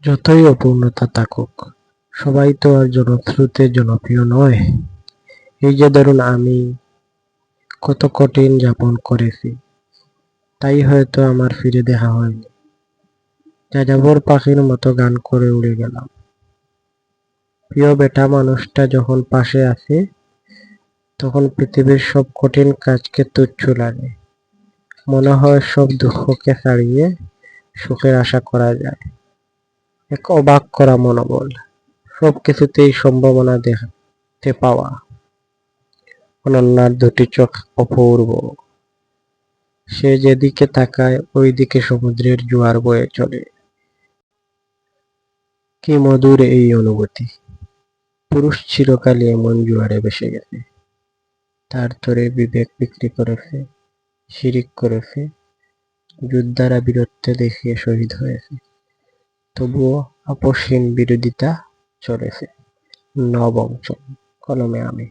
যতই অপূর্ণতা থাকুক, সবাই তো আর জনশ্রুতে জনপ্রিয় নয়। এই যে ধরুন আমি কত কঠিন যাপন করেছি, তাই হয়তো আমার ফিরে দেখা হয়নি। যাযাবর পাখির মতো গান করে উড়ে গেলাম। প্রিয় বেটা মানুষটা যখন পাশে আছে, তখন পৃথিবীর সব কঠিন কাজকে তুচ্ছ লাগে। মনে হয় সব দুঃখকে ছাড়িয়ে সুখের আশা করা যায়। এক অবাক করা মনোবল, সবকিছুতেই সম্ভাবনা দেখতে পাওয়া। অনন্যার দুটি চোখ অপূর্ব। সে যেদিকে তাকায় ওই দিকে সমুদ্রের জোয়ার বয়ে চলে। কি মধুর এই অনুভূতি! পুরুষ চিরকালই এমন জোয়ারে ভেসে গেছে। তার তরে বিবেক বিক্রি করেছে, শিরিক করেছে, যোদ্ধারা বীরত্ব দেখিয়ে শহীদ হয়েছে। তবুও আপসহীন বিরোধিতা চলেছে। নবম কলমে আমি।